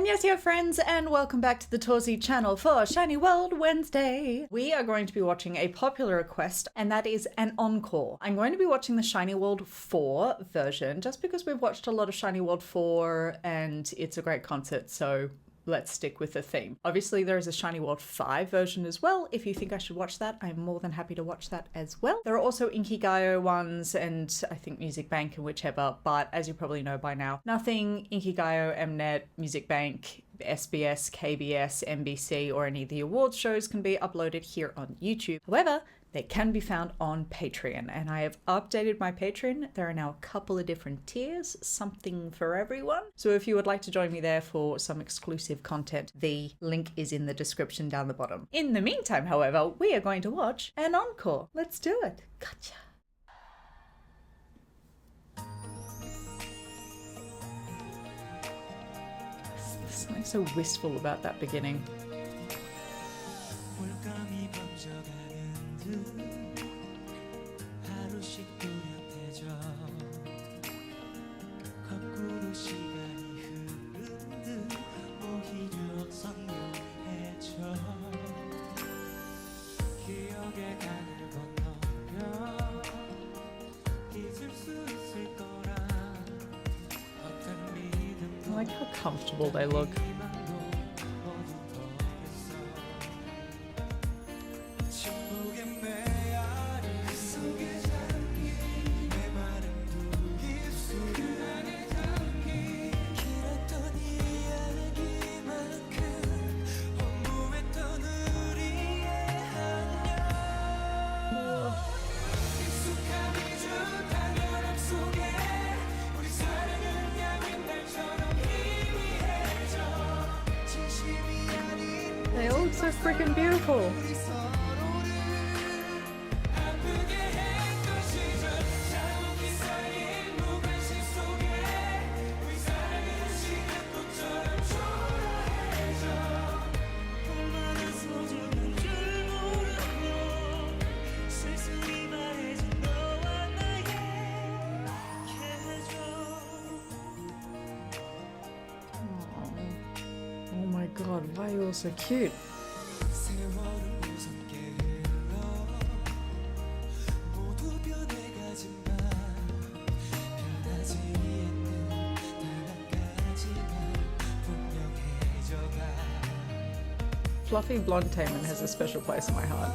Annyeonghaseyo friends, and welcome back to the Torsie channel for SHINee World Wednesday. We are going to be watching a popular request, and that is An Encore. I'm going to be watching the SHINee World 4 version, just because we've watched a lot of SHINee World 4 and it's a great concert, so let's stick with the theme. Obviously there is a SHINee World 5 version as well. If you think I should watch that, I'm more than happy to watch that as well. There are also Inkigayo ones and I think Music Bank and whichever, but as you probably know by now, nothing Inkigayo, Mnet, Music Bank, SBS, KBS, MBC or any of the awards shows can be uploaded here on YouTube. However, they can be found on Patreon, and I have updated my Patreon. There are now a couple of different tiers, something for everyone. So if you would like to join me there for some exclusive content, the link is in the description down the bottom. In the meantime, however, we are going to watch An Encore. Let's do it. Gotcha. There's something so wistful about that beginning. 하루씩 뚜렷해져 거꾸로 시간이 흐른 듯 오히려 선명해져 기억의 강을 건너면 잊을 수 있을 거라 어떤 믿음도 I like how comfortable they look. They all look so freaking beautiful. Oh my god, why are you all so cute? Fluffy blonde Taemin has a special place in my heart.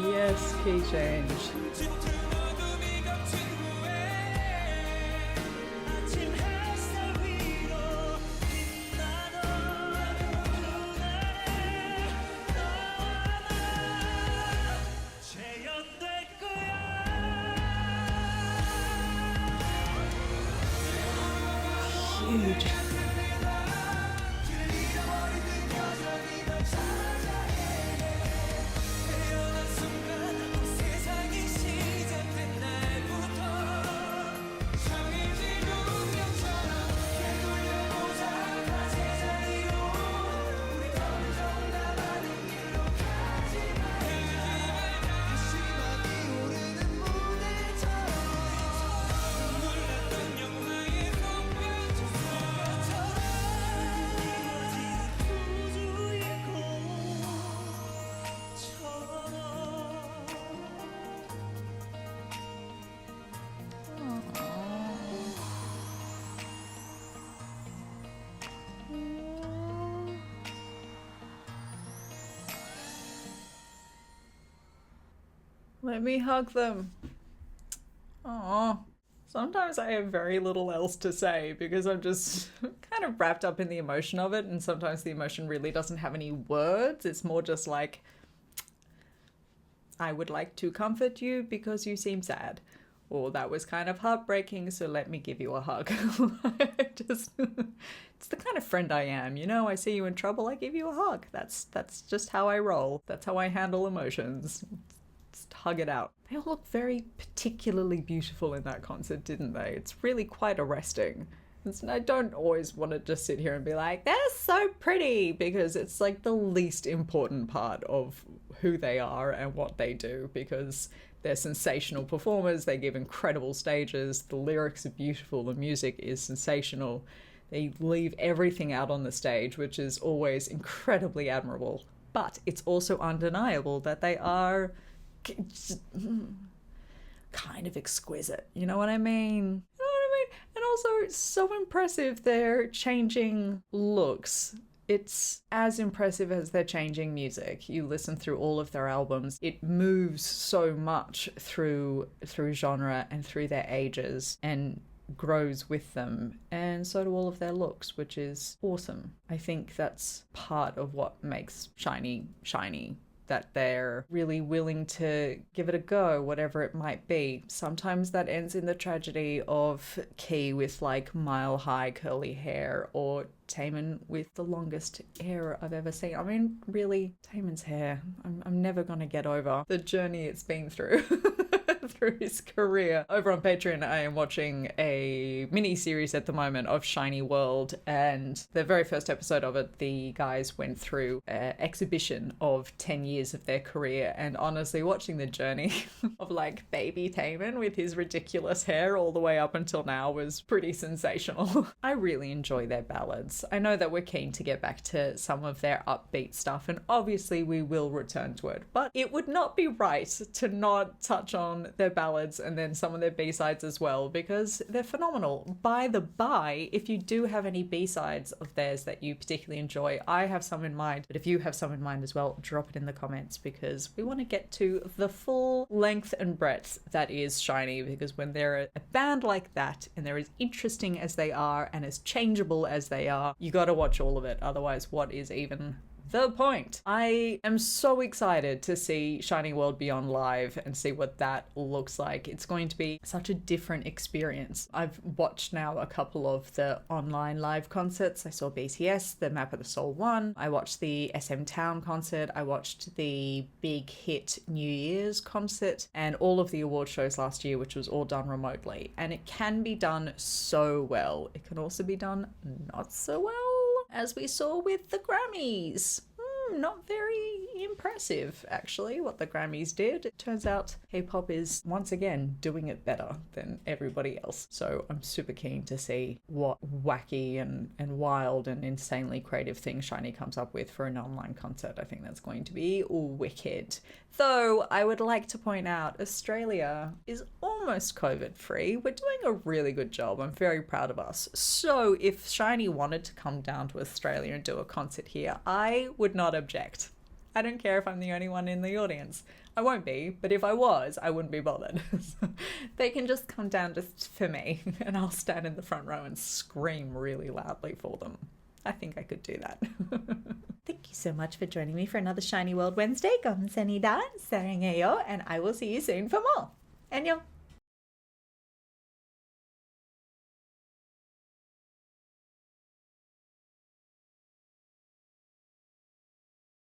Yes, key change. Huge. Let me hug them. Oh, sometimes I have very little else to say because I'm just kind of wrapped up in the emotion of it, and sometimes the emotion really doesn't have any words. It's more just like, I would like to comfort you because you seem sad. Or that was kind of heartbreaking, so let me give you a hug. It's the kind of friend I am, you know? I see you in trouble, I give you a hug. That's just how I roll. That's how I handle emotions. Just hug it out. They all look very particularly beautiful in that concert, didn't they? It's really quite arresting. I don't always want to just sit here and be like, they're so pretty, because it's like the least important part of who they are and what they do, because they're sensational performers, they give incredible stages, the lyrics are beautiful, the music is sensational. They leave everything out on the stage, which is always incredibly admirable. But it's also undeniable that they are kind of exquisite. You know what I mean? And also, it's so impressive they're changing looks. It's as impressive as they're changing music. You listen through all of their albums. It moves so much through genre and through their ages and grows with them. And so do all of their looks, which is awesome. I think that's part of what makes SHINee SHINee. That they're really willing to give it a go, whatever it might be. Sometimes that ends in the tragedy of Key with like mile-high curly hair, or Taemin with the longest hair I've ever seen. I mean, really, Taemin's hair. I'm never gonna get over the journey it's been through. Through his career. Over on Patreon, I am watching a mini-series at the moment of SHINee World, and the very first episode of it, the guys went through an exhibition of 10 years of their career, and honestly, watching the journey of like baby Taemin with his ridiculous hair all the way up until now was pretty sensational. I really enjoy their ballads. I know that we're keen to get back to some of their upbeat stuff, and obviously we will return to it, but it would not be right to not touch on their ballads and then some of their B-sides as well, because they're phenomenal. By the by, if you do have any B-sides of theirs that you particularly enjoy, I have some in mind, but if you have some in mind as well, drop it in the comments, because we want to get to the full length and breadth that is SHINee, because when they're a band like that and they're as interesting as they are and as changeable as they are, you gotta watch all of it, otherwise what is even the point? I am so excited to see SHINee World Beyond live and see what that looks like. It's going to be such a different experience. I've watched now a couple of the online live concerts. I saw BTS, the Map of the Soul one. I watched the SM Town concert. I watched the Big Hit New Year's concert and all of the award shows last year, which was all done remotely. And it can be done so well. It can also be done not so well, as we saw with the Grammys. Not very impressive, actually, what the Grammys did. It turns out K-pop is, once again, doing it better than everybody else. So I'm super keen to see what wacky and wild and insanely creative things SHINee comes up with for an online concert. I think that's going to be wicked. Though, I would like to point out, Australia is almost COVID-free. We're doing a really good job. I'm very proud of us. So if SHINee wanted to come down to Australia and do a concert here, I would not object. I don't care if I'm the only one in the audience. I won't be, but if I was, I wouldn't be bothered. They can just come down just for me, and I'll stand in the front row and scream really loudly for them. I think I could do that. Thank you so much for joining me for another SHINee World Wednesday. 감사합니다. 사랑해요, and I will see you soon for more. 안녕.